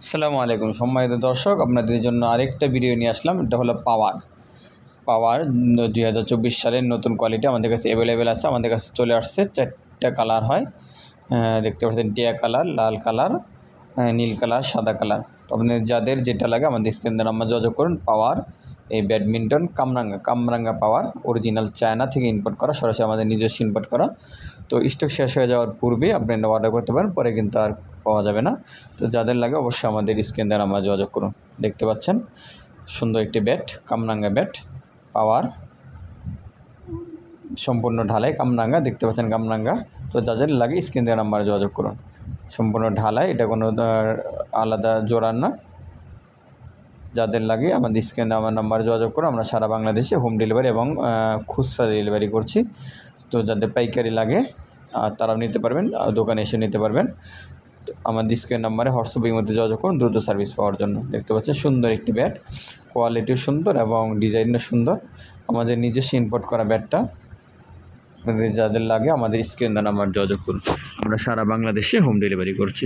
আসসালামু আলাইকুম সম্মানিত দর্শক, আপনাদের জন্য আরেকটা ভিডিও নিয়ে আসলাম। এটা হলো পাওয়ার 2024 সালের নতুন কোয়ালিটি আমাদের কাছে অ্যাভেলেবেল আছে। আমাদের কাছে চলে আসছে 4টা কালার হয়, দেখতে পাচ্ছেন টিয়া কালার, লাল কালার, নীল কালার, সাদা কালার। তো আপনাদের যাদের যেটা লাগে আমাদের স্ক্রিনে নাম্বার যোগাযোগ করুন। পাওয়ার এই ব্যাডমিন্টন কামরাঙ্গা পাওয়ার অরিজিনাল চায়না থেকে ইম্পোর্ট করা, সরাসরি আমাদের নিজস্ব ইম্পোর্ট করা। তো স্টক শেষ হয়ে যাওয়ার পূর্বে আপনারা অর্ডার করতে পারেন, পরে কিন্তু আর পাওয়া যাবে না। তো যাদের লাগে অবশ্যই আমাদের স্ক্রিনে নাম্বার যোগাযোগ করুন। দেখতে পাচ্ছেন সুন্দর একটি ব্যাট, কামরাঙ্গা ব্যাট পাওয়ার, সম্পূর্ণ ঢালাই কামরাঙ্গা, দেখতে পাচ্ছেন কামরাঙ্গা। তো যাদের লাগে স্ক্রিনে নাম্বারে যোগাযোগ করুন। সম্পূর্ণ ঢালাই, এটা কোনো আলাদা জোড়ার না। যাদের লাগে আমাদের স্ক্রিনে আমার নাম্বারে যোগাযোগ করুন। আমরা সারা বাংলাদেশে হোম ডেলিভারি এবং খুচরা ডেলিভারি করছি। তো যাদের পাইকারি লাগে তারাও নিতে পারবেন, দোকানে এসে নিতে পারবেন। আমাদের স্ক্রিন নাম্বারে হোয়াটসঅ্যাপের মধ্যে যোগাযোগ করুন দ্রুত সার্ভিস পাওয়ার জন্য। দেখতে পাচ্ছেন সুন্দর একটি ব্যাট, কোয়ালিটিও সুন্দর এবং ডিজাইনও সুন্দর। আমাদের নিজস্ব ইম্পোর্ট করা ব্যাটটা। আপনাদের যাদের লাগে আমাদের স্ক্রিন নাম্বার যোগাযোগ করুন। আমরা সারা বাংলাদেশে হোম ডেলিভারি করছি।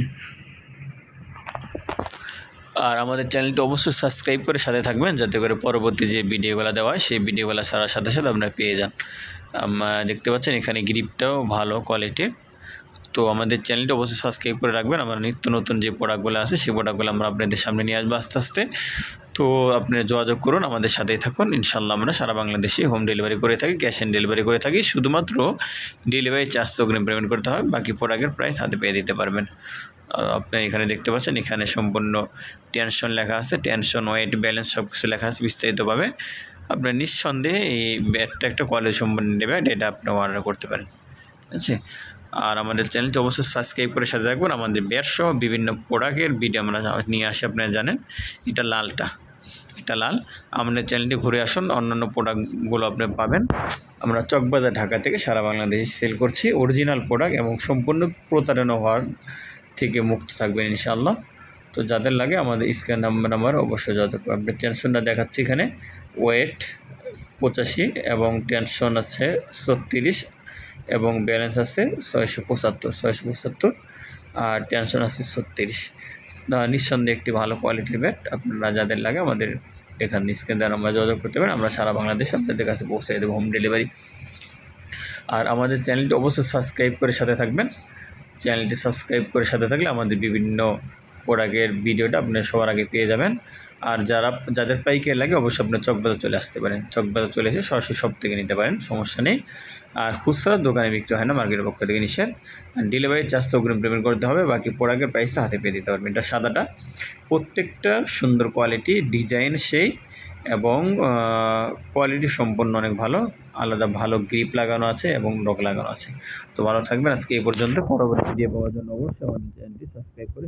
আর আমাদের চ্যানেলটি অবশ্যই সাবস্ক্রাইব করে সাথে থাকবেন, যাতে করে পরবর্তী যে ভিডিওগুলো দেওয়া হয় সেই ভিডিওগুলো সারার সাথে সাথে আপনারা পেয়ে যান। দেখতে পাচ্ছেন এখানে গ্রিপটাও ভালো কোয়ালিটির। তো আমাদের চ্যানেলটি অবশ্যই সাবস্ক্রাইব করে রাখবেন। আমরা নিত্য নতুন যে প্রোডাক্টগুলো আছে সেই প্রোডাক্টগুলো আমরা আপনাদের সামনে নিয়ে আসবো আস্তে আস্তে। তো আপনারা যোগাযোগ করুন, আমাদের সাথেই থাকুন। ইনশাল্লাহ আমরা সারা বাংলাদেশে হোম ডেলিভারি করে থাকি, ক্যাশ অন ডেলিভারি করে থাকি। শুধুমাত্র ডেলিভারি চার্জ অগ্রিম পেমেন্ট করতে হবে, বাকি প্রোডাক্টের প্রাইস হাতে পেয়ে দিতে পারবেন। আপনি এখানে দেখতে পাচ্ছেন এখানে সম্পূর্ণ টেনশন লেখা আছে, টেনশন, ওয়েট, ব্যালেন্স সব কিছু লেখা আছে বিস্তারিতভাবে। আপনার নিঃসন্দেহে এই ব্যাটটা একটা কোয়ালিটি সম্পন্ন নেবে, এটা আপনি অর্ডার করতে পারেন। ঠিক আছে। আর আমাদের চ্যানেলটি অবশ্যই সাবস্ক্রাইব করে সাথে রাখবেন। আমাদের ব্যাট সহ বিভিন্ন প্রোডাক্টের ভিডিও আমরা নিয়ে আসি, আপনারা জানেন। এটা লাল। আমাদের চ্যানেলটি ঘুরে আসুন, অন্যান্য প্রোডাক্টগুলো আপনি পাবেন। আমরা চকবাজার ঢাকা থেকে সারা বাংলাদেশে সেল করছি অরিজিনাল প্রোডাক্ট, এবং সম্পূর্ণ প্রতারণা হওয়ার থেকে মুক্ত থাকবেন ইনশাআল্লাহ। তো যাদের লাগে আমাদের স্ক্রিন নাম্বার অবশ্যই যোগাযোগ করবেন। আপনি টেনশনটা দেখাচ্ছি এখানে, ওয়েট 85 এবং টেনশন আছে 36 এবং ব্যালেন্স আছে 675, আর টেনশন আছে 36। নিঃসন্দেহে একটি ভালো কোয়ালিটির ব্যাট। আপনারা যাদের লাগে আমাদের এখানে স্ক্রিনে নাম্বার যোগাযোগ করতে পারেন। আমরা সারা বাংলাদেশে আপনাদের কাছে পৌঁছে দেবো হোম ডেলিভারি। আর আমাদের চ্যানেলটি অবশ্যই সাবস্ক্রাইব করে সাথে থাকবেন। চ্যানেলটি সাবস্ক্রাইব করে সাথে থাকলে আমাদের বিভিন্ন প্রোডাক্টের ভিডিওটা আপনি সবার আগে পেয়ে যাবেন। আর যাদের পাইকারি লাগে অবশ্যই আপনার চকবাজার চলে আসতে পারেন। চকবাজার চলে এসে সরাসরি সব থেকে নিতে পারেন, সমস্যা নেই। আর খুচরা দোকানে বিক্রি হয় না, মার্কেটের পক্ষ থেকে নিষেধ। আর ডেলিভারি চার্জ অগ্রিম পেমেন্ট করতে হবে, বাকি প্রোডাক্টের প্রাইসটা হাতে পেয়ে দিতে পারবেন। এটা সাদাটা, প্রত্যেকটা সুন্দর কোয়ালিটি, ডিজাইন সেই, এবং কোয়ালিটি সম্পূর্ণ অনেক ভালো, আলাদা ভালো গ্রিপ লাগানো আছে এবং লক লাগানো আছে। তো ভালো থাকবেন। আজকে এই পর্যন্ত। পরবর্তী ভিডিও পাওয়ার জন্য অবশ্যই আমাদের চ্যানেলটি সাবস্ক্রাইব করে